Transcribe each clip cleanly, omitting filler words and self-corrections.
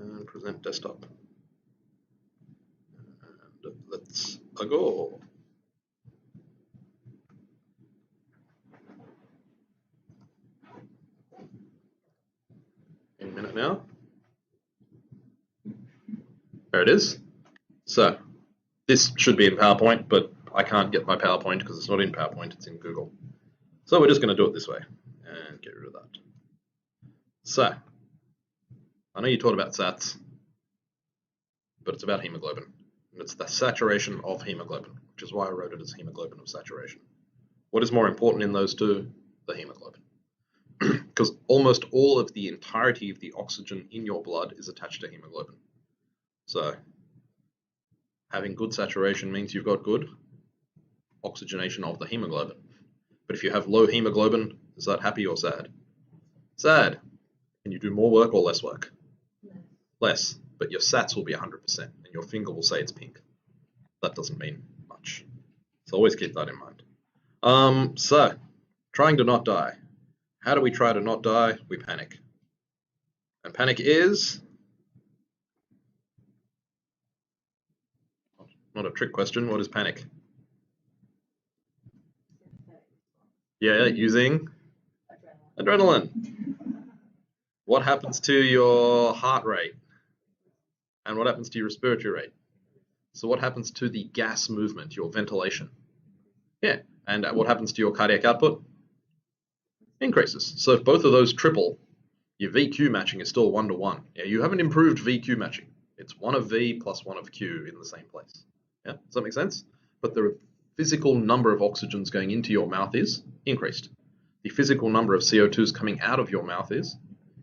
and present desktop. And let's go. Any minute now. There it is. So this should be in PowerPoint, but I can't get my PowerPoint because it's not in PowerPoint, it's in Google. So we're just going to do it this way and get rid of that. So I know you taught about SATs, but it's about hemoglobin. And it's the saturation of hemoglobin, which is why I wrote it as hemoglobin of saturation. What is more important in those two? The hemoglobin. Because almost all of the entirety of the oxygen in your blood is attached to hemoglobin. So having good saturation means you've got good oxygenation of the hemoglobin. But if you have low hemoglobin, is that happy or sad? Sad. Can you do more work or less work? Less. But your SATs will be 100%, and your finger will say it's pink. That doesn't mean much. So always keep that in mind. So, trying to not die. How do we try to not die? We panic. And panic is not a trick question. What is panic? Yeah, using adrenaline. What happens to your heart rate? And what happens to your respiratory rate? So what happens to the gas movement, your ventilation? Yeah, and what happens to your cardiac output? Increases. So if both of those triple, your VQ matching is still 1-to-1. Yeah, you haven't improved VQ matching. It's 1 of V plus 1 of Q in the same place. Yeah, does that make sense? But the physical number of oxygens going into your mouth is increased. The physical number of CO2s coming out of your mouth is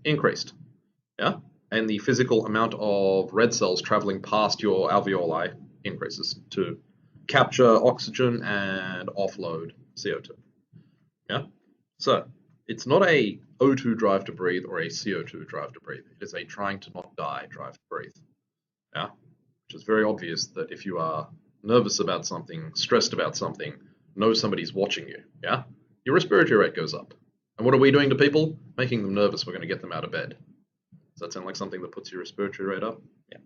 increased. Yeah, and the physical amount of red cells traveling past your alveoli increases to capture oxygen and offload CO2. Yeah, so it's not a O2 drive to breathe or a CO2 drive to breathe. It is a trying to not die drive to breathe. Yeah, which is very obvious that if you are nervous about something, stressed about something, know somebody's watching you, yeah, your respiratory rate goes up. And what are we doing to people? Making them nervous. We're going to get them out of bed. Does that sound like something that puts your respiratory rate up? Yeah.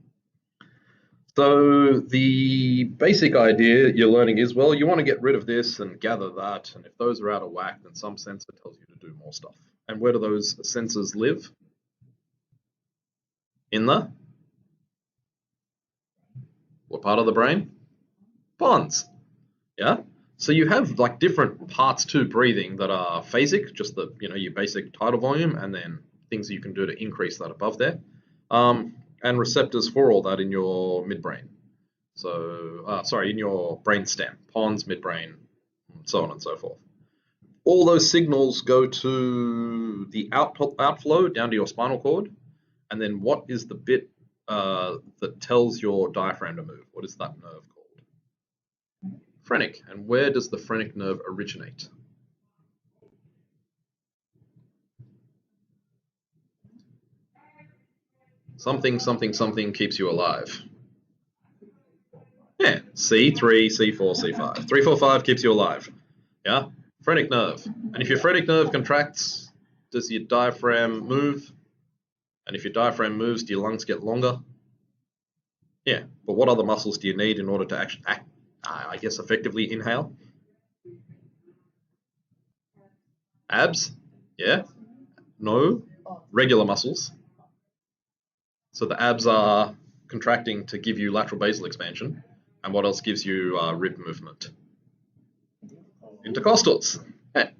So the basic idea you're learning is, well, you want to get rid of this and gather that, and if those are out of whack, then some sensor tells you to do more stuff. And where do those sensors live? In the what part of the brain? Pons. Yeah. So you have like different parts to breathing that are phasic, just the your basic tidal volume, and then things that you can do to increase that above there. And receptors for all that in your midbrain. So, in your brainstem, pons, midbrain, so on and so forth. All those signals go to the outflow down to your spinal cord, and then what is the bit that tells your diaphragm to move? What is that nerve called? Phrenic. And where does the phrenic nerve originate? Something, something, something keeps you alive. Yeah, C3, C4, C5. 3, 4, 5 keeps you alive. Yeah, phrenic nerve. And if your phrenic nerve contracts, does your diaphragm move? And if your diaphragm moves, do your lungs get longer? Yeah, but what other muscles do you need in order to actually effectively inhale? Abs? Yeah? No? Regular muscles. So the abs are contracting to give you lateral basal expansion. And what else gives you rib movement? Intercostals. Yeah.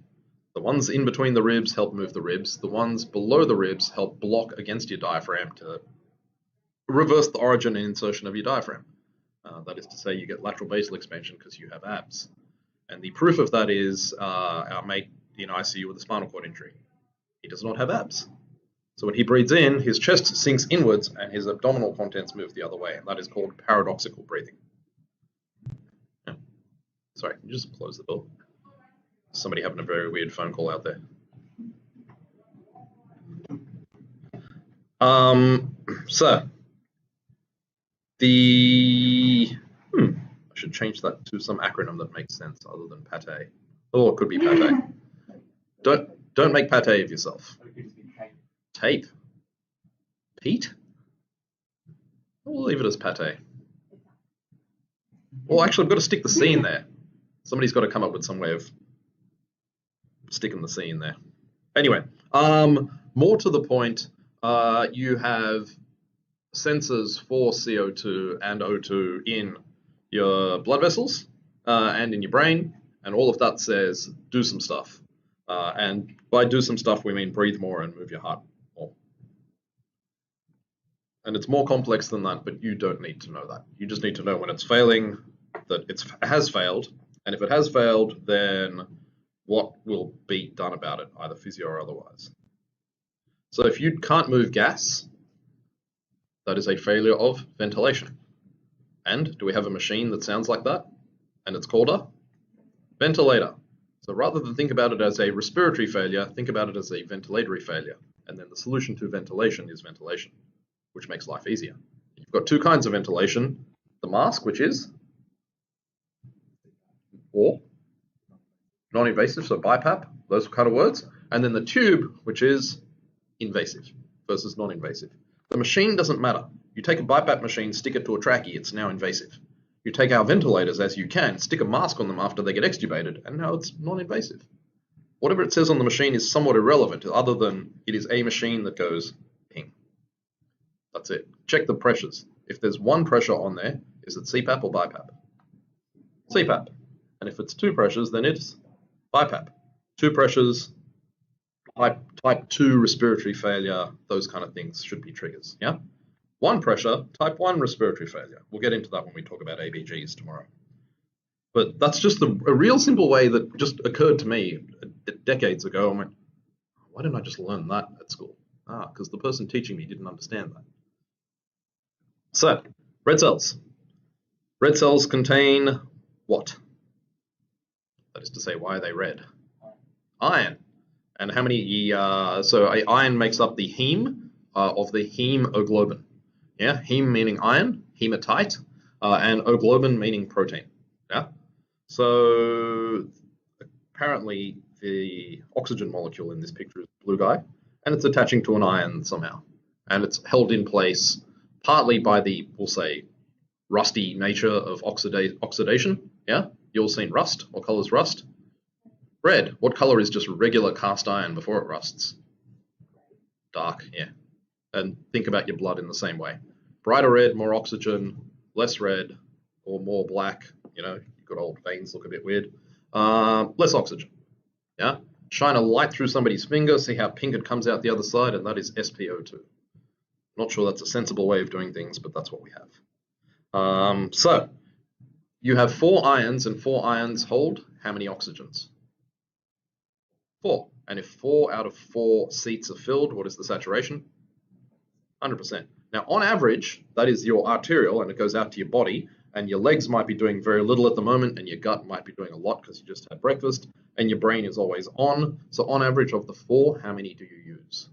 The ones in between the ribs help move the ribs. The ones below the ribs help block against your diaphragm to reverse the origin and insertion of your diaphragm. That is to say, you get lateral basal expansion because you have abs. And the proof of that is our mate in ICU with a spinal cord injury. He does not have abs. So when he breathes in, his chest sinks inwards and his abdominal contents move the other way. And that is called paradoxical breathing. Yeah. Sorry, can you just close the door? Somebody having a very weird phone call out there. So I should change that to some acronym that makes sense other than pate. Oh, it could be pate. Don't make pate of yourself. Tape. Pete? We'll leave it as pate. Well, actually, I've got to stick the C in there. Somebody's got to come up with some way of sticking the C in there. Anyway, more to the point, you have sensors for CO2 and O2 in your blood vessels and in your brain, and all of that says do some stuff. And by do some stuff, we mean breathe more and move your heart more. And it's more complex than that, but you don't need to know that. You just need to know when it's failing, that it has failed, and if it has failed, then what will be done about it, either physio or otherwise. So if you can't move gas, that is a failure of ventilation. And do we have a machine that sounds like that? And it's called a ventilator. So rather than think about it as a respiratory failure, think about it as a ventilatory failure. And then the solution to ventilation is ventilation, which makes life easier. You've got two kinds of ventilation. The mask, which is or non-invasive, so BiPAP, those kind of words. And then the tube, which is invasive versus non-invasive. The machine doesn't matter. You take a BiPAP machine, stick it to a trachea, it's now invasive. You take our ventilators as you can, stick a mask on them after they get extubated, and now it's non-invasive. Whatever it says on the machine is somewhat irrelevant, other than it is a machine that goes ping. That's it. Check the pressures. If there's one pressure on there, is it CPAP or BiPAP? CPAP. And if it's two pressures, then it's BiPAP. Two pressures, type 2 respiratory failure, those kind of things should be triggers, yeah? One pressure, type 1 respiratory failure. We'll get into that when we talk about ABGs tomorrow. But that's just a real simple way that just occurred to me decades ago. I went, why didn't I just learn that at school? Because the person teaching me didn't understand that. So, red cells. Red cells contain what? That is to say, why are they red? Iron. And how many? So iron makes up the heme of the hemoglobin. Yeah, heme meaning iron, hematite, and oglobin meaning protein. Yeah. So apparently the oxygen molecule in this picture is blue guy, and it's attaching to an iron somehow, and it's held in place partly by the, we'll say, rusty nature of oxidation. Yeah. You all seen rust? What color is rust? Red. What color is just regular cast iron before it rusts? Dark, yeah. And think about your blood in the same way. Brighter red, more oxygen, less red, or more black, you know, good old veins look a bit weird. Less oxygen, yeah? Shine a light through somebody's finger, see how pink it comes out the other side, and that is SpO2. Not sure that's a sensible way of doing things, but that's what we have. So, you have 4 ions, and 4 ions hold how many oxygens? 4. And if 4 out of 4 seats are filled, what is the saturation? 100%. Now, on average, that is your arterial, and it goes out to your body, and your legs might be doing very little at the moment, and your gut might be doing a lot because you just had breakfast, and your brain is always on. So on average of the 4, how many do you use?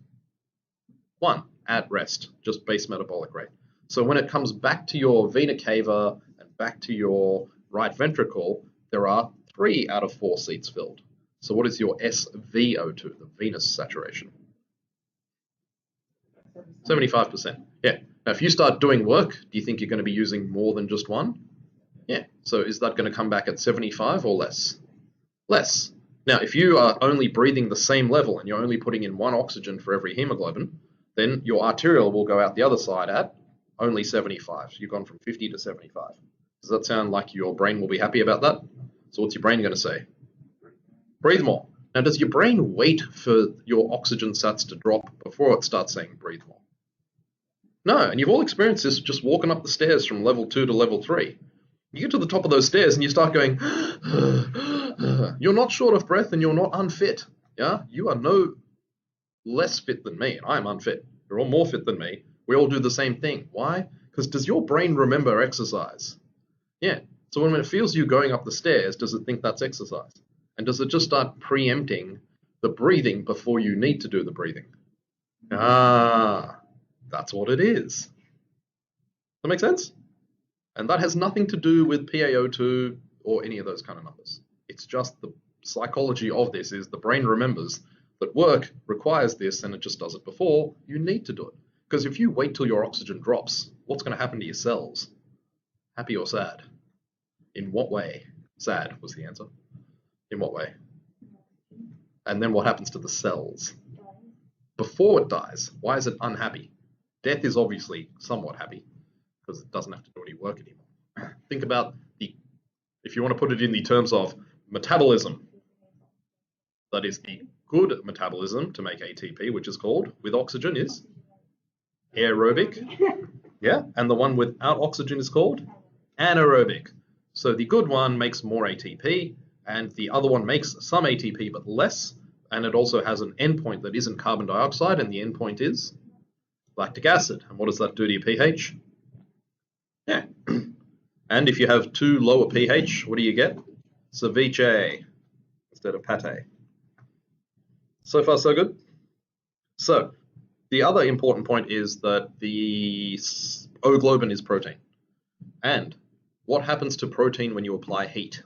1, at rest, just base metabolic rate. So when it comes back to your vena cava and back to your right ventricle, there are 3 out of 4 seats filled. So what is your SvO2, the venous saturation? 75%. Yeah. Now, if you start doing work, do you think you're going to be using more than just 1? Yeah. So is that going to come back at 75 or less? Less. Now, if you are only breathing the same level and you're only putting in 1 oxygen for every hemoglobin, then your arterial will go out the other side at only 75. So you've gone from 50 to 75. Does that sound like your brain will be happy about that? So what's your brain going to say? Breathe more. Now, does your brain wait for your oxygen sats to drop before it starts saying breathe more? No, and you've all experienced this just walking up the stairs from level 2 to level 3. You get to the top of those stairs and you start going, you're not short of breath and you're not unfit. Yeah, you are no less fit than me, and I'm unfit. You're all more fit than me. We all do the same thing. Why? Because does your brain remember exercise? Yeah. So when it feels you going up the stairs, does it think that's exercise? And does it just start preempting the breathing before you need to do the breathing? That's what it is. Does that make sense? And that has nothing to do with PaO2 or any of those kind of numbers. It's just the psychology of this is the brain remembers that work requires this and it just does it before you need to do it. Because if you wait till your oxygen drops, what's going to happen to your cells? Happy or sad? In what way? Sad was the answer. In what way? And then what happens to the cells? Before it dies, why is it unhappy? Death is obviously somewhat happy because it doesn't have to do any work anymore. Think about if you want to put it in the terms of metabolism, that is the good metabolism to make ATP, which is called, with oxygen, is aerobic. Yeah, and the one without oxygen is called anaerobic. So the good one makes more ATP, and the other one makes some ATP but less, and it also has an endpoint that isn't carbon dioxide, and the endpoint is lactic acid. And what does that do to your pH? Yeah. And if you have too low a pH, what do you get? Ceviche instead of pate. So far, so good? So, the other important point is that the O-globin is protein. And what happens to protein when you apply heat?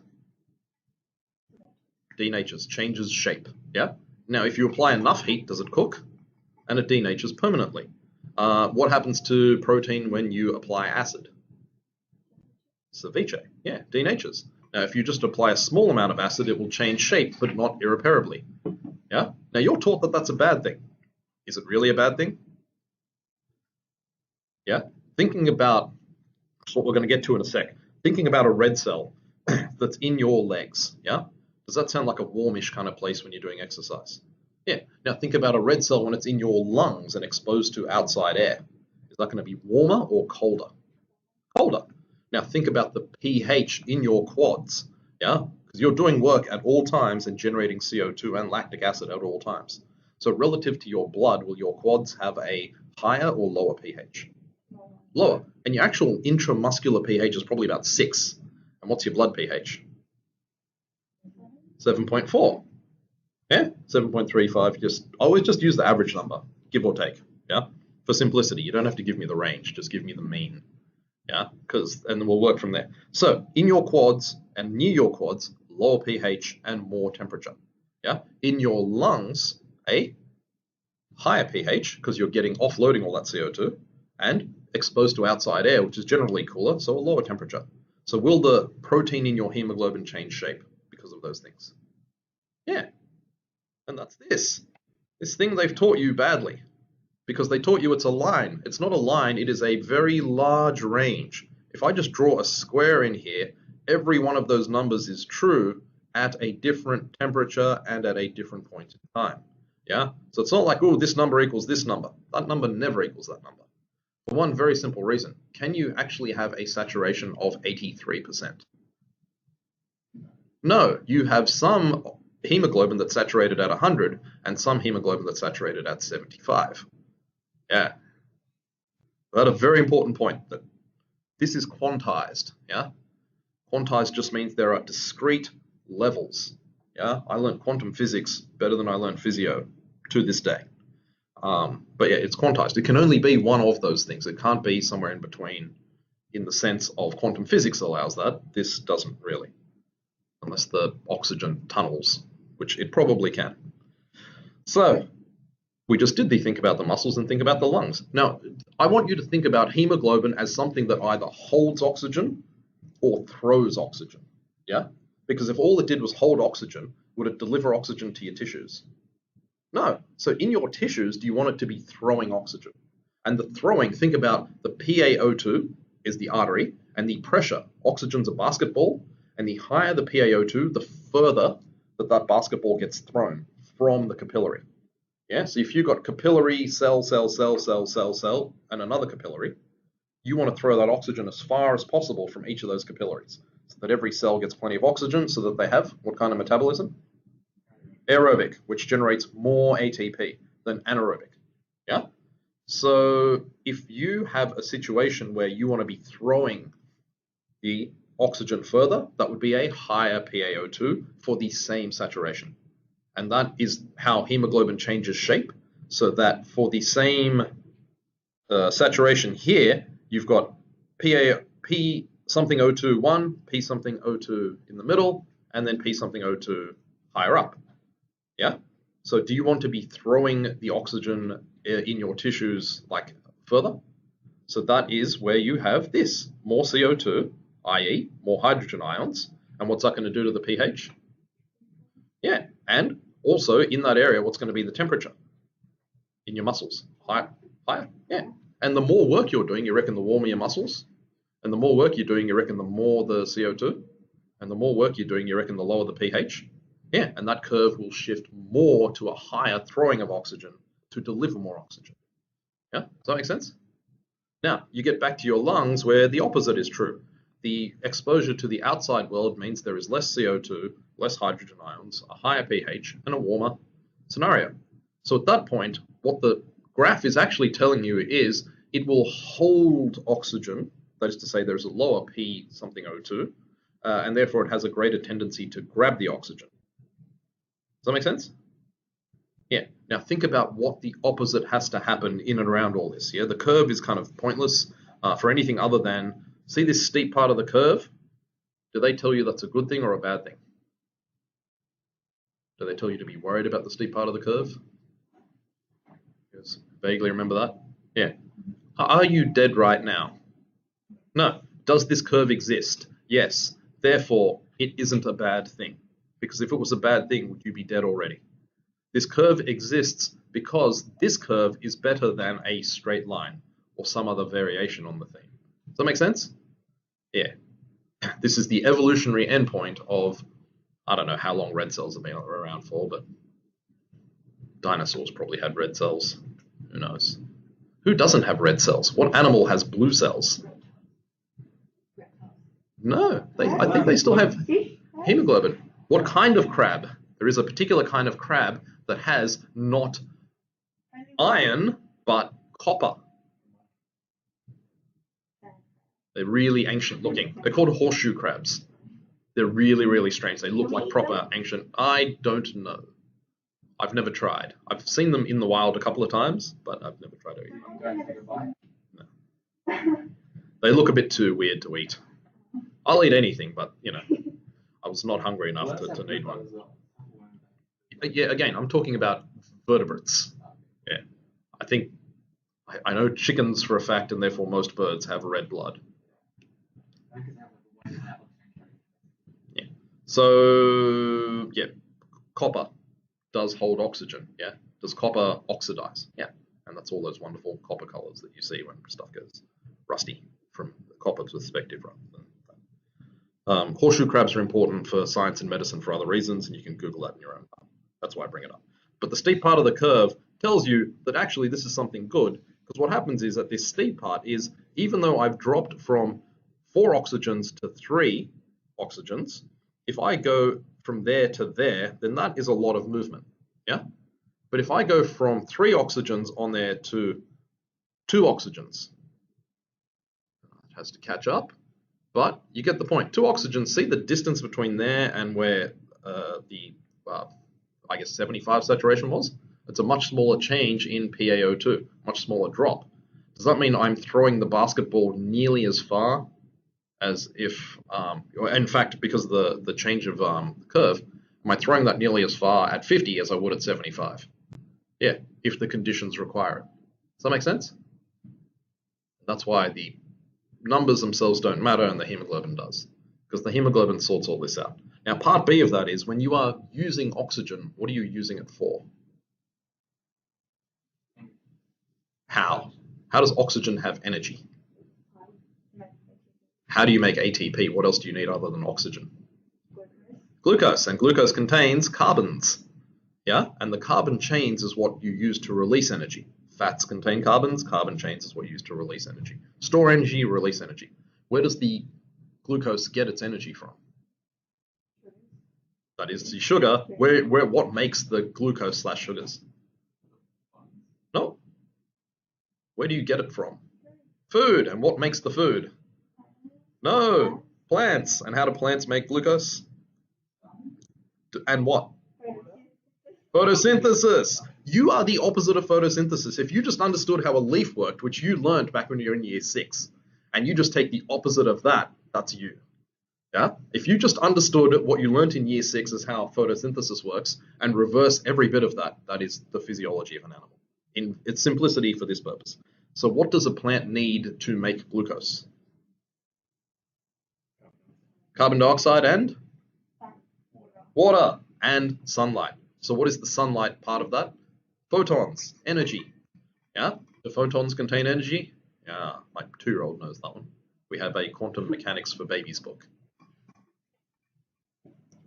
Denatures, changes shape. Yeah? Now, if you apply enough heat, does it cook? And it denatures permanently. What happens to protein when you apply acid? Ceviche. Yeah, denatures. Now, if you just apply a small amount of acid, it will change shape, but not irreparably. Yeah? Now, you're taught that that's a bad thing. Is it really a bad thing? Yeah? Thinking about, that's what we're going to get to in a sec, thinking about a red cell that's in your legs, yeah? Does that sound like a warmish kind of place when you're doing exercise? Yeah. Now, think about a red cell when it's in your lungs and exposed to outside air. Is that going to be warmer or colder? Colder. Now, think about the pH in your quads, yeah? Because you're doing work at all times and generating CO2 and lactic acid at all times. So relative to your blood, will your quads have a higher or lower pH? Lower. And your actual intramuscular pH is probably about 6. And what's your blood pH? 7.4. Yeah, 7.35. Always just use the average number, give or take. Yeah, for simplicity, you don't have to give me the range. Just give me the mean. Yeah, and then we'll work from there. So in your quads and near your quads, lower pH and more temperature. Yeah, in your lungs, a higher pH because you're getting offloading all that CO2 and exposed to outside air, which is generally cooler, so a lower temperature. So will the protein in your hemoglobin change shape because of those things? Yeah, and that's this thing they've taught you badly. Because they taught you it's a line. It's not a line, it is a very large range. If I just draw a square in here, every one of those numbers is true at a different temperature and at a different point in time. Yeah? So it's not like, oh, this number equals this number. That number never equals that number. For one very simple reason. Can you actually have a saturation of 83%? No, you have some hemoglobin that's saturated at 100 and some hemoglobin that's saturated at 75. Yeah, that's a very important point, that this is quantized, yeah? Quantized just means there are discrete levels, yeah? I learned quantum physics better than I learned physio to this day. But yeah, it's quantized. It can only be one of those things. It can't be somewhere in between in the sense of quantum physics allows that. This doesn't really, unless the oxygen tunnels, which it probably can. So, we just did the think about the muscles and think about the lungs. Now, I want you to think about hemoglobin as something that either holds oxygen or throws oxygen, yeah? Because if all it did was hold oxygen, would it deliver oxygen to your tissues? No. So in your tissues, do you want it to be throwing oxygen? And the throwing, think about the PaO2 is the artery, and the pressure, oxygen's a basketball, and the higher the PaO2, the further that basketball gets thrown from the capillary. Yeah, so if you've got capillary, cell, and another capillary, you want to throw that oxygen as far as possible from each of those capillaries so that every cell gets plenty of oxygen so that they have what kind of metabolism? Aerobic, which generates more ATP than anaerobic. Yeah? So if you have a situation where you want to be throwing the oxygen further, that would be a higher PaO2 for the same saturation. And that is how hemoglobin changes shape, so that for the same saturation here, you've got P something O2 1, P something O2 in the middle, and then P something O2 higher up. Yeah? So do you want to be throwing the oxygen in your tissues like further? So that is where you have this, more CO2, i.e. more hydrogen ions. And what's that going to do to the pH? Yeah, and also in that area, what's going to be the temperature in your muscles? Higher, higher, yeah. And the more work you're doing, you reckon the warmer your muscles? And the more work you're doing, you reckon the more the CO2? And the more work you're doing, you reckon the lower the pH? Yeah, and that curve will shift more to a higher throwing of oxygen to deliver more oxygen. Yeah, does that make sense? Now, you get back to your lungs where the opposite is true. The exposure to the outside world means there is less CO2, less hydrogen ions, a higher pH, and a warmer scenario. So at that point, what the graph is actually telling you is it will hold oxygen, that is to say there's a lower P something O2, and therefore it has a greater tendency to grab the oxygen. Does that make sense? Yeah. Now think about what the opposite has to happen in and around all this. Yeah, the curve is kind of pointless for anything other than, see this steep part of the curve? Do they tell you that's a good thing or a bad thing? Do they tell you to be worried about the steep part of the curve? Yes, vaguely remember that? Yeah. Are you dead right now? No. Does this curve exist? Yes. Therefore, it isn't a bad thing. Because if it was a bad thing, would you be dead already? This curve exists because this curve is better than a straight line or some other variation on the thing. Does that make sense? Yeah. This is the evolutionary endpoint of, I don't know how long red cells have been around for, but dinosaurs probably had red cells. Who knows? Who doesn't have red cells? What animal has blue cells? No, I think they still have hemoglobin. What kind of crab? There is a particular kind of crab that has not iron, but copper. They're really ancient looking. They're called horseshoe crabs. They're really, really strange. They look like proper ancient. I don't know. I've never tried. I've seen them in the wild a couple of times, but I've never tried to eat them. No. They look a bit too weird to eat. I'll eat anything, but, you know, I was not hungry enough to need one. Yeah, again, I'm talking about vertebrates. Yeah. I think, I know chickens for a fact, and therefore most birds have red blood. Yeah. So, yeah, copper does hold oxygen, yeah? Does copper oxidize? Yeah. And that's all those wonderful copper colors that you see when stuff goes rusty from the copper perspective rather than that. Horseshoe crabs are important for science and medicine for other reasons, and you can Google that in your own time. That's why I bring it up. But the steep part of the curve tells you that actually this is something good, because what happens is that this steep part is, even though I've dropped from 4 oxygens to 3 oxygens, if I go from there to there, then that is a lot of movement, yeah? But if I go from 3 oxygens on there to 2 oxygens, it has to catch up, but you get the point. 2 oxygens, see the distance between there and where I guess 75 saturation was? It's a much smaller change in PaO2, much smaller drop. Does that mean I'm throwing the basketball nearly as far as if, in fact, because of the change of curve, am I throwing that nearly as far at 50 as I would at 75? Yeah, if the conditions require it. Does that make sense? That's why the numbers themselves don't matter and the hemoglobin does, because the hemoglobin sorts all this out. Now, part B of that is when you are using oxygen, what are you using it for? How? How does oxygen have energy? How do you make ATP? What else do you need other than oxygen? Glucose. And glucose contains carbons. Yeah? And the carbon chains is what you use to release energy. Fats contain carbons. Carbon chains is what you use to release energy. Store energy, release energy. Where does the glucose get its energy from? That is the sugar. What makes the glucose/sugars? No. Where do you get it from? Food. And what makes the food? No. Plants. And how do plants make glucose? And what? Photosynthesis. You are the opposite of photosynthesis. If you just understood how a leaf worked, which you learned back when you were in year 6, and you just take the opposite of that, that's you. Yeah? If you just understood what you learned in year 6 as how photosynthesis works and reverse every bit of that, that is the physiology of an animal in its simplicity for this purpose. So what does a plant need to make glucose? Carbon dioxide and water and sunlight. So what is the sunlight part of that? Photons, energy. Yeah? Do photons contain energy? Yeah, my 2-year-old knows that one. We have a quantum mechanics for babies book.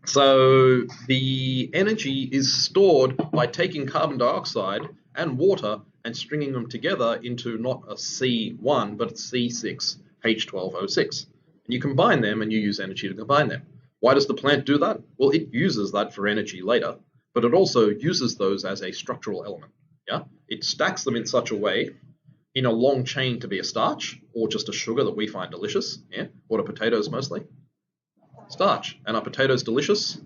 So the energy is stored by taking carbon dioxide and water and stringing them together into not a C1, but a C6H12O6. And you combine them and you use energy to combine them. Why does the plant do that? Well, it uses that for energy later, but it also uses those as a structural element. Yeah, it stacks them in such a way in a long chain to be a starch or just a sugar that we find delicious. Yeah, what are potatoes mostly? Starch. And are potatoes delicious?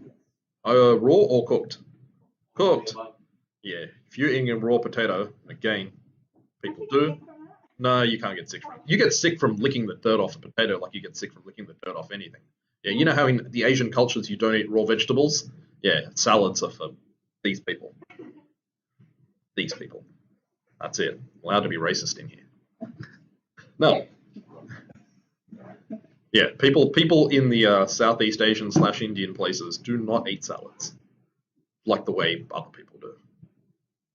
Raw or cooked? Cooked. Yeah, if you're eating a raw potato, again, people do. No, you can't get sick from it. You get sick from licking the dirt off a potato like you get sick from licking the dirt off anything. Yeah, you know how in the Asian cultures you don't eat raw vegetables? Yeah, salads are for these people. These people. That's it. Allowed to be racist in here. No. Yeah, people in the Southeast Asian / Indian places do not eat salads like the way other people do.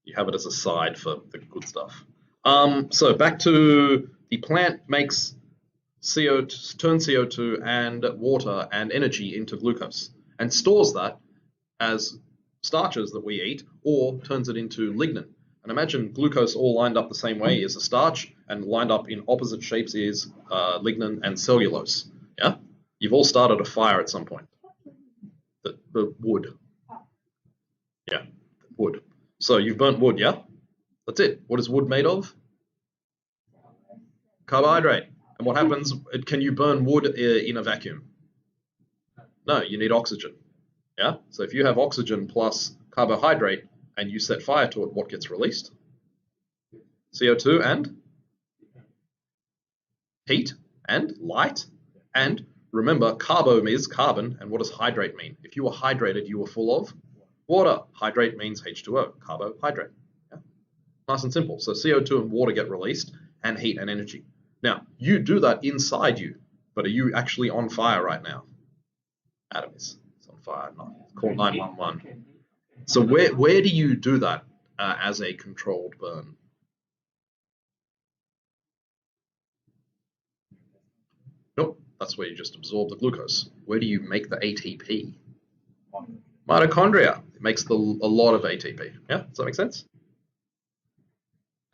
You have it as a side for the good stuff. So back to the plant makes turns CO2 and water and energy into glucose and stores that as starches that we eat or turns it into lignin. And imagine glucose all lined up the same way is a starch and lined up in opposite shapes is lignin and cellulose. Yeah, you've all started a fire at some point. The wood. Yeah, wood. So you've burnt wood, yeah? That's it. What is wood made of? Carbohydrate. And what happens? Can you burn wood in a vacuum? No, you need oxygen. Yeah. So if you have oxygen plus carbohydrate and you set fire to it, what gets released? CO2 and heat and light. And remember, carbo is carbon. And what does hydrate mean? If you were hydrated, you were full of water. Hydrate means H2O, carbohydrate. Yeah. Nice and simple. So CO2 and water get released and heat and energy. Now, you do that inside you, but are you actually on fire right now? Adam is on fire. No, call 911. So where do you do that as a controlled burn? Nope, that's where you just absorb the glucose. Where do you make the ATP? Mitochondria. It makes a lot of ATP. Yeah, does that make sense?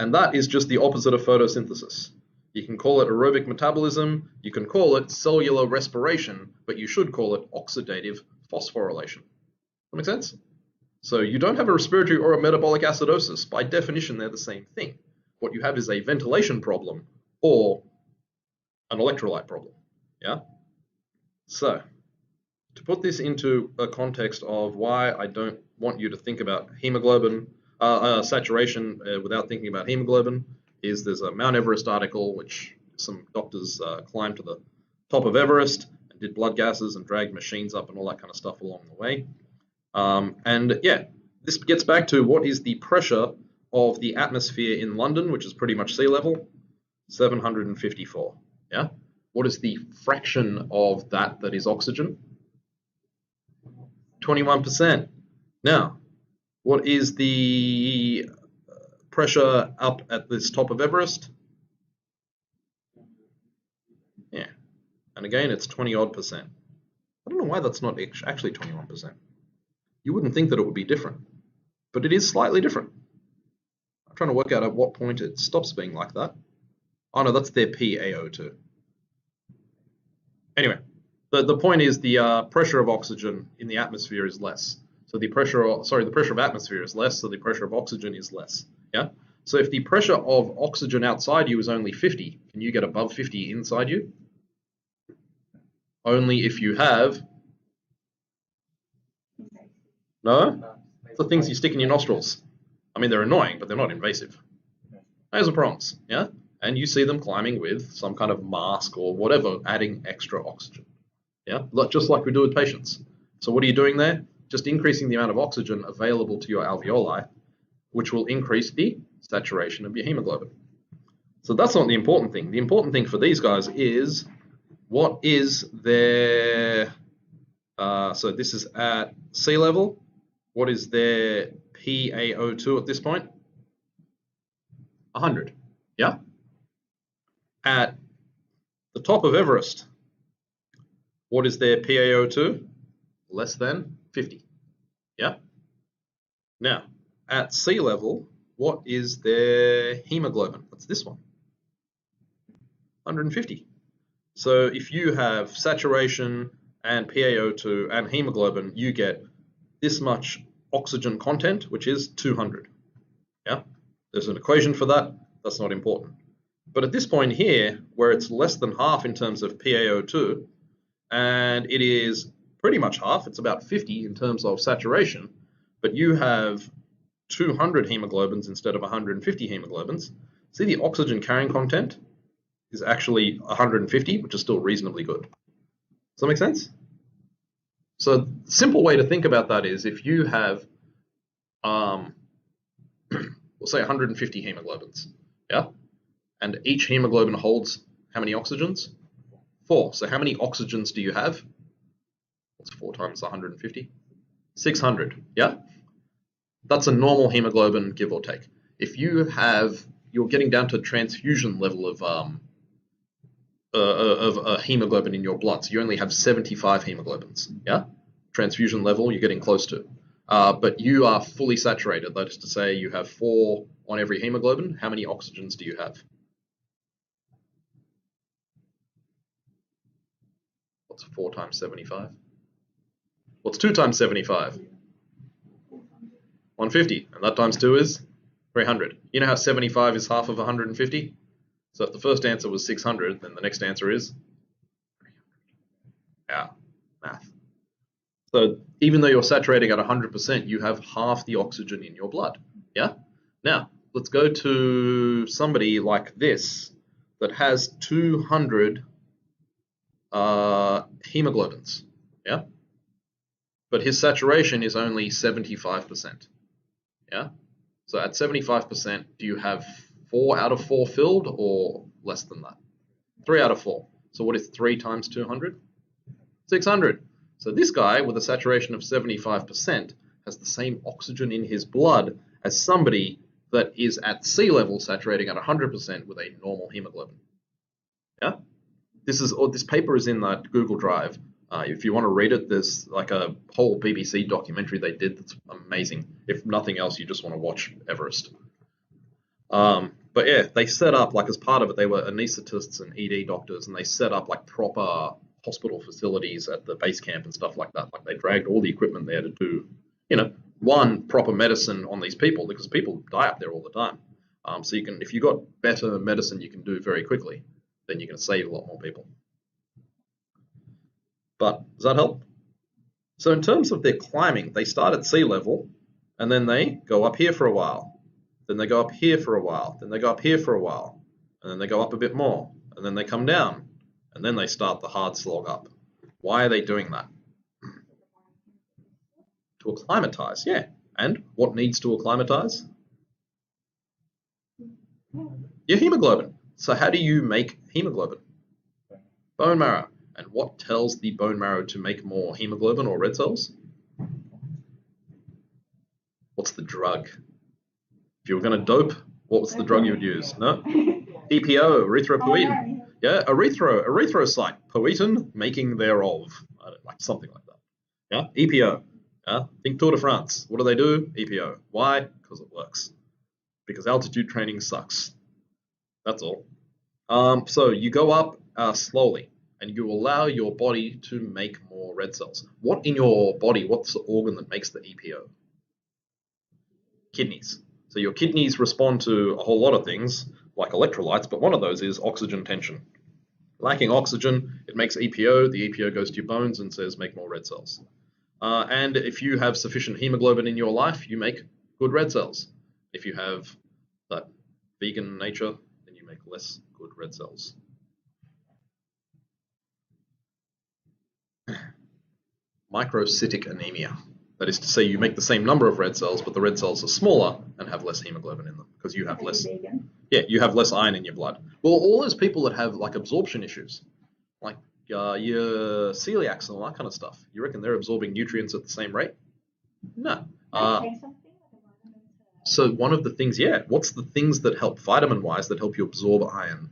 And that is just the opposite of photosynthesis. You can call it aerobic metabolism, you can call it cellular respiration, but you should call it oxidative phosphorylation. That make sense? So you don't have a respiratory or a metabolic acidosis. By definition, they're the same thing. What you have is a ventilation problem or an electrolyte problem. Yeah? So, to put this into a context of why I don't want you to think about hemoglobin, saturation without thinking about hemoglobin, is there's a Mount Everest article which some doctors climbed to the top of Everest and did blood gases and dragged machines up and all that kind of stuff along the way. And yeah, this gets back to what is the pressure of the atmosphere in London, which is pretty much sea level, 754. Yeah. What is the fraction of that is oxygen? 21%. Now, what is the pressure up at this top of Everest? Yeah. And again, it's 20-odd%. I don't know why that's not actually 21%. You wouldn't think that it would be different, but it is slightly different. I'm trying to work out at what point it stops being like that. Oh no, that's their PaO2. Anyway, the point is the pressure of oxygen in the atmosphere is less. So the pressure of atmosphere is less, so the pressure of oxygen is less. Yeah. So if the pressure of oxygen outside you is only 50, can you get above 50 inside you? Only if you have. No? It's the things you stick in your nostrils. I mean, they're annoying, but they're not invasive. Nasal prongs, yeah? And you see them climbing with some kind of mask or whatever, adding extra oxygen. Yeah, just like we do with patients. So what are you doing there? Just increasing the amount of oxygen available to your alveoli, which will increase the saturation of your hemoglobin. So that's not the important thing. The important thing for these guys is what is their, so this is at sea level, what is their PaO2 at this point? 100, yeah? At the top of Everest, what is their PaO2? Less than 50, yeah? Now, at sea level, what is their hemoglobin? That's this one, 150. So if you have saturation and PaO2 and hemoglobin, you get this much oxygen content, which is 200. Yeah, there's an equation for that. That's not important. But at this point here, where it's less than half in terms of PaO2, and it is pretty much half, it's about 50 in terms of saturation, but you have 200 hemoglobins instead of 150 hemoglobins. See, the oxygen carrying content is actually 150, which is still reasonably good. Does that make sense? So the simple way to think about that is if you have, we'll say 150 hemoglobins, yeah? And each hemoglobin holds how many oxygens? 4. So how many oxygens do you have? What's 4 times 150? 600, yeah? That's a normal hemoglobin, give or take. If you have, you're getting down to transfusion level of hemoglobin in your blood, so you only have 75 hemoglobins, yeah? Transfusion level, you're getting close to. But you are fully saturated, that is to say you have 4 on every hemoglobin. How many oxygens do you have? What's 4 times 75? What's 2 times 75? 150, and that times 2 is 300. You know how 75 is half of 150? So if the first answer was 600, then the next answer is 300. Yeah, math. So even though you're saturating at 100%, you have half the oxygen in your blood, yeah? Now, let's go to somebody like this that has 200 hemoglobins, yeah? But his saturation is only 75%, yeah? So at 75%, do you have 4 out of 4 filled or less than that? 3 out of 4. So what is 3 times 200? 600. So this guy with a saturation of 75% has the same oxygen in his blood as somebody that is at sea level saturating at 100% with a normal hemoglobin. Yeah? This paper is in that Google Drive. If you want to read it, there's like a whole BBC documentary they did that's amazing. If nothing else, you just want to watch Everest. But yeah, they set up, like as part of it, they were anaesthetists and ED doctors, and they set up like proper hospital facilities at the base camp and stuff like that. Like they dragged all the equipment there to do, one, proper medicine on these people, because people die up there all the time. So you can, if you got better medicine you can do very quickly, then you can save a lot more people. But does that help? So in terms of their climbing, they start at sea level, and then they go up here for a while. Then they go up here for a while. Then they go up here for a while. And then they go up a bit more. And then they come down. And then they start the hard slog up. Why are they doing that? To acclimatize, yeah. And what needs to acclimatize? Your hemoglobin. So how do you make hemoglobin? Bone marrow. And what tells the bone marrow to make more hemoglobin or red cells? What's the drug? If you were going to dope, what was the drug you would use? No? EPO, erythropoietin. Yeah, erythrocyte, poietin, making thereof. I don't like something like that. Yeah, EPO. Yeah, think Tour de France. What do? EPO. Why? Because it works. Because altitude training sucks. That's all. So you go up slowly, and you allow your body to make more red cells. What in your body, what's the organ that makes the EPO? Kidneys. So your kidneys respond to a whole lot of things, like electrolytes, but one of those is oxygen tension. Lacking oxygen, it makes EPO. The EPO goes to your bones and says make more red cells. And if you have sufficient hemoglobin in your life, you make good red cells. If you have that vegan nature, then you make less good red cells. Microcytic anemia. That is to say, you make the same number of red cells, but the red cells are smaller and have less hemoglobin in them because you have less. Yeah, you have less iron in your blood. Well, all those people that have like absorption issues, like your celiacs and all that kind of stuff, you reckon they're absorbing nutrients at the same rate? No. So one of the things, yeah, what's the things that help vitamin-wise that help you absorb iron?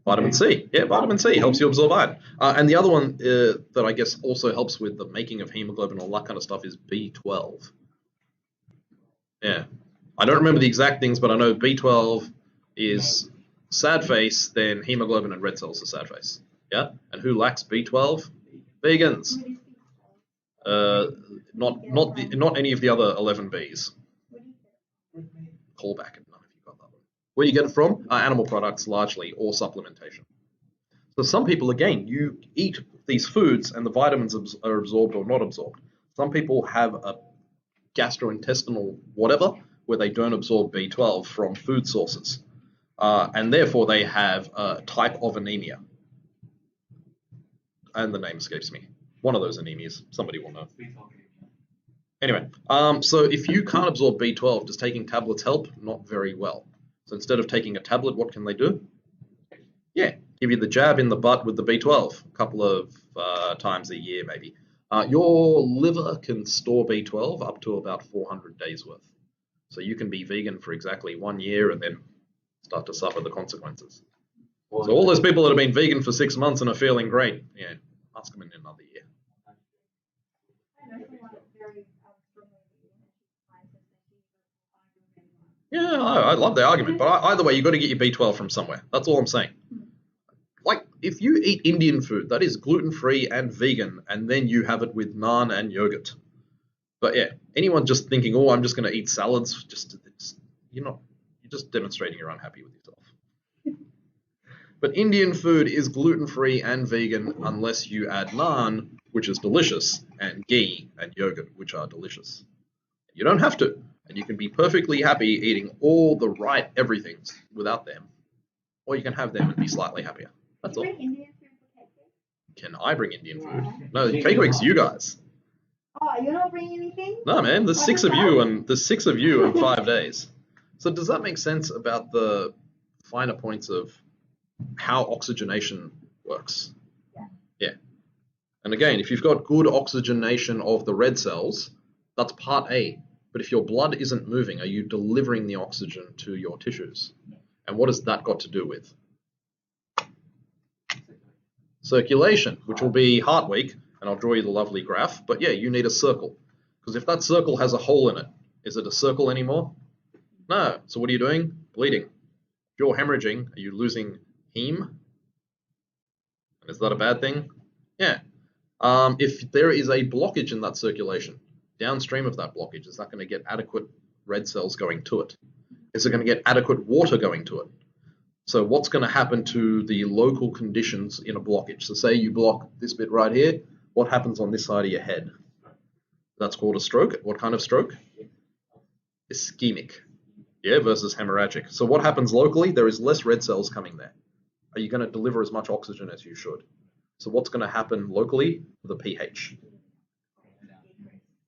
Vitamin C. Yeah, vitamin C helps you absorb iron. And the other one that I guess also helps with the making of hemoglobin and all that kind of stuff is B12. Yeah. I don't remember the exact things, but I know B12 is sad face, then hemoglobin and red cells are sad face. Yeah? And who lacks B12? Vegans. Not any of the other 11 Bs. Callback if none of you got that one. Where do you get it from? Animal products largely, or supplementation. So some people, again, you eat these foods and the vitamins are absorbed or not absorbed. Some people have a gastrointestinal whatever where they don't absorb B12 from food sources. And therefore they have a type of anemia. And the name escapes me. One of those anemias. Somebody will know. Anyway, so if you can't absorb B12, does taking tablets help? Not very well. So instead of taking a tablet, what can they do? Yeah, give you the jab in the butt with the B12 a couple of times a year maybe. Your liver can store B12 up to about 400 days worth. So you can be vegan for exactly 1 year and then start to suffer the consequences. So all those people that have been vegan for 6 months and are feeling great, yeah, ask them in another year. Yeah, I love the argument, but either way, you've got to get your B12 from somewhere. That's all I'm saying. Like, if you eat Indian food, that is gluten-free and vegan, and then you have it with naan and yogurt. But yeah, anyone just thinking, oh, I'm just going to eat salads, you're just demonstrating you're unhappy with yourself. But Indian food is gluten-free and vegan unless you add naan, which is delicious, and ghee and yogurt, which are delicious. You don't have to, and you can be perfectly happy eating all the right everythings without them, or you can have them and be slightly happier. That's all. Can I bring Indian food? No, Cake Week's you guys. Oh, you don't bring anything? No, man. There's 6 of you, and there's 6 of you in 5 days. So does that make sense about the finer points of how oxygenation works? Yeah. And again, if you've got good oxygenation of the red cells, that's part A. But if your blood isn't moving, are you delivering the oxygen to your tissues? And what has that got to do with? Circulation, which will be Heart Week, and I'll draw you the lovely graph. But yeah, you need a circle. Because if that circle has a hole in it, is it a circle anymore? No. So what are you doing? Bleeding. If you're hemorrhaging, are you losing heme? And is that a bad thing? Yeah. If there is a blockage in that circulation, downstream of that blockage, is that going to get adequate red cells going to it? Is it going to get adequate water going to it? So what's going to happen to the local conditions in a blockage? So say you block this bit right here, what happens on this side of your head? That's called a stroke. What kind of stroke? Ischemic. Yeah, versus hemorrhagic. So what happens locally? There is less red cells coming there. Are you going to deliver as much oxygen as you should? So what's going to happen locally? The pH.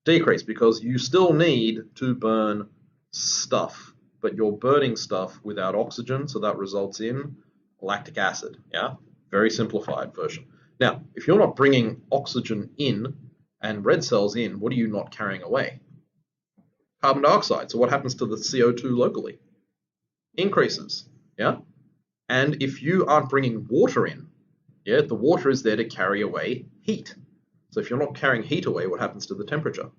Decrease, because you still need to burn stuff, but you're burning stuff without oxygen, so that results in lactic acid. Yeah, very simplified version. Now, if you're not bringing oxygen in and red cells in, what are you not carrying away? Carbon dioxide. So what happens to the CO2 locally? Increases. Yeah, and if you aren't bringing water in, yeah, the water is there to carry away heat. So if you're not carrying heat away, what happens to the temperature?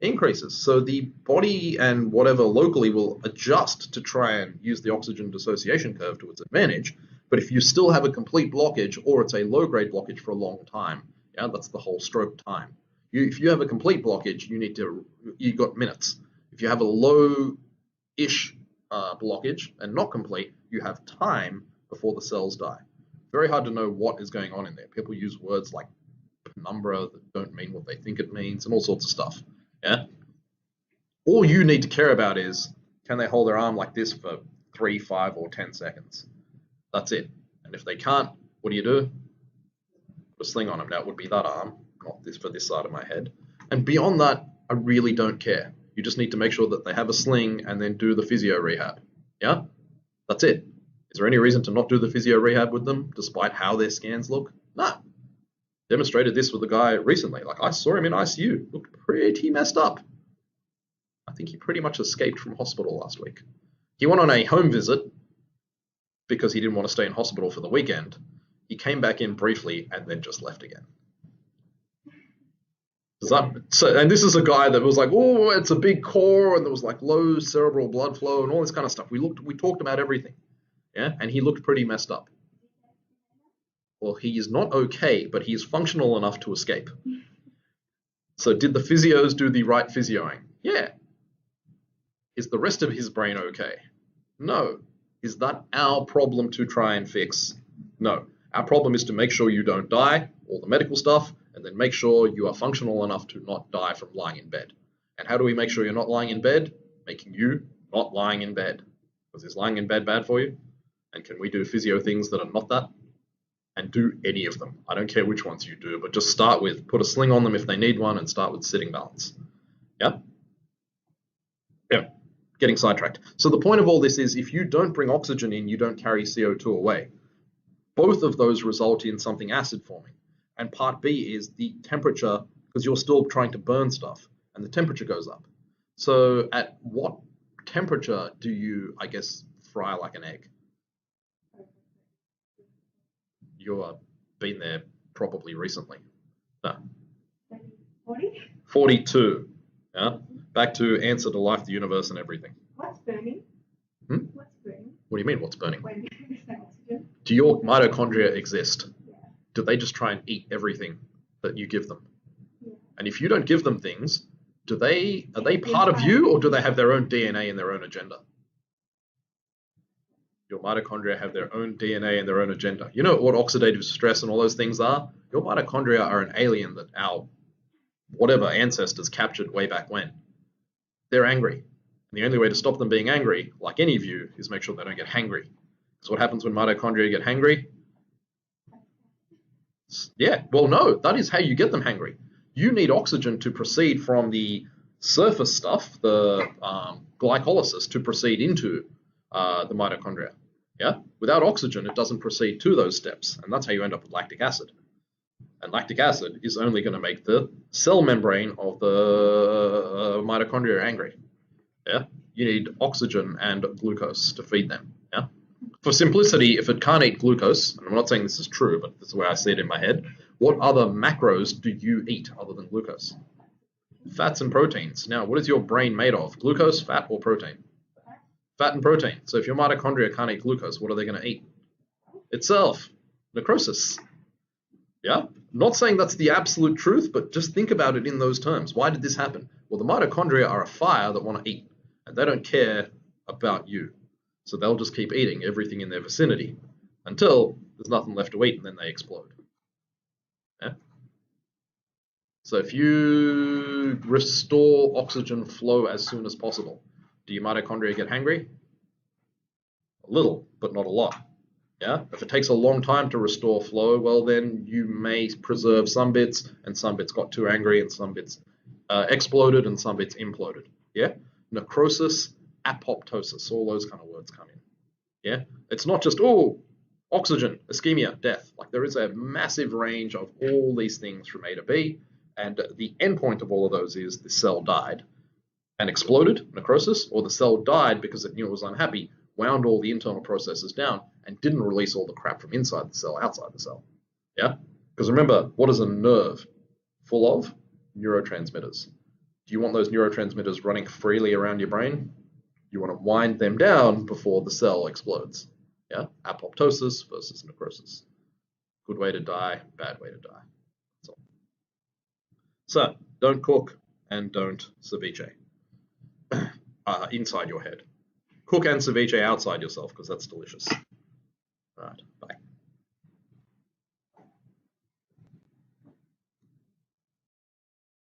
Increases. So the body and whatever locally will adjust to try and use the oxygen dissociation curve to its advantage. But if you still have a complete blockage, or it's a low-grade blockage for a long time, yeah, that's the whole stroke time. If you have a complete blockage, you've got minutes. If you have a low-ish blockage and not complete, you have time before the cells die. Very hard to know what is going on in there. People use words like penumbra that don't mean what they think it means, and all sorts of stuff. Yeah. All you need to care about is, can they hold their arm like this for 3, 5, or 10 seconds? That's it. And if they can't, what do? Put a sling on them. Now it would be that arm, not this for this side of my head. And beyond that, I really don't care. You just need to make sure that they have a sling and then do the physio rehab. Yeah? That's it. Is there any reason to not do the physio rehab with them, despite how their scans look? No. Demonstrated this with a guy recently. Like, I saw him in ICU. Looked pretty messed up. I think he pretty much escaped from hospital last week. He went on a home visit because he didn't want to stay in hospital for the weekend. He came back in briefly and then just left again. And this is a guy that was like, oh, it's a big core, and there was like low cerebral blood flow and all this kind of stuff. We talked about everything, yeah, and he looked pretty messed up. Well, he is not okay, but he is functional enough to escape. So did the physios do the right physioing? Yeah. Is the rest of his brain okay? No. Is that our problem to try and fix? No. Our problem is to make sure you don't die, all the medical stuff, and then make sure you are functional enough to not die from lying in bed. And how do we make sure you're not lying in bed? Making you not lying in bed. Because is lying in bed bad for you? And can we do physio things that are not that? And do any of them. I don't care which ones you do, but just start with, put a sling on them if they need one, and start with sitting balance. Yeah? Yeah. Getting sidetracked. So the point of all this is, if you don't bring oxygen in, you don't carry CO2 away. Both of those result in something acid forming. And part B is the temperature, because you're still trying to burn stuff, and the temperature goes up. So at what temperature do you, I guess, fry like an egg? You've been there probably recently. No. 40? 42. Yeah? Back to answer to life, the universe, and everything. What's burning? Hmm? What's burning? What do you mean, what's burning? When there's no oxygen. Do your mitochondria exist? Yeah. Do they just try and eat everything that you give them? Yeah. And if you don't give them things, are they part of you, or do they have their own DNA and their own agenda? Your mitochondria have their own DNA and their own agenda. You know what oxidative stress and all those things are? Your mitochondria are an alien that our whatever ancestors captured way back when. They're angry. And the only way to stop them being angry, like any of you, is make sure they don't get hangry. Because what happens when mitochondria get hangry? Yeah, well, no, that is how you get them hangry. You need oxygen to proceed from the surface stuff, the glycolysis, to proceed into the mitochondria. Yeah, without oxygen, it doesn't proceed to those steps, and that's how you end up with lactic acid. And lactic acid is only going to make the cell membrane of the mitochondria angry. Yeah, you need oxygen and glucose to feed them. Yeah, for simplicity, if it can't eat glucose, and I'm not saying this is true, but this is where I see it in my head. What other macros do you eat other than glucose? Fats and proteins. Now, what is your brain made of? Glucose, fat, or protein? Fat and protein. So if your mitochondria can't eat glucose, what are they going to eat? Itself. Necrosis. Yeah? Not saying that's the absolute truth, but just think about it in those terms. Why did this happen? Well, the mitochondria are a fire that want to eat, and they don't care about you. So they'll just keep eating everything in their vicinity until there's nothing left to eat, and then they explode. Yeah? So if you restore oxygen flow as soon as possible, do your mitochondria get hangry? A little, but not a lot. Yeah? If it takes a long time to restore flow, well, then you may preserve some bits, and some bits got too angry, and some bits exploded, and some bits imploded. Yeah? Necrosis, apoptosis, all those kind of words come in. Yeah? It's not just, oh, oxygen, ischemia, death. Like, there is a massive range of all these things from A to B, and the end point of all of those is the cell died and exploded, necrosis, or the cell died because it knew it was unhappy, wound all the internal processes down, and didn't release all the crap from inside the cell outside the cell. Yeah? Because remember, what is a nerve full of? Neurotransmitters. Do you want those neurotransmitters running freely around your brain? You want to wind them down before the cell explodes. Yeah? Apoptosis versus necrosis. Good way to die, bad way to die. That's all. So, don't cook and don't ceviche inside your head. Cook and ceviche outside yourself, because that's delicious.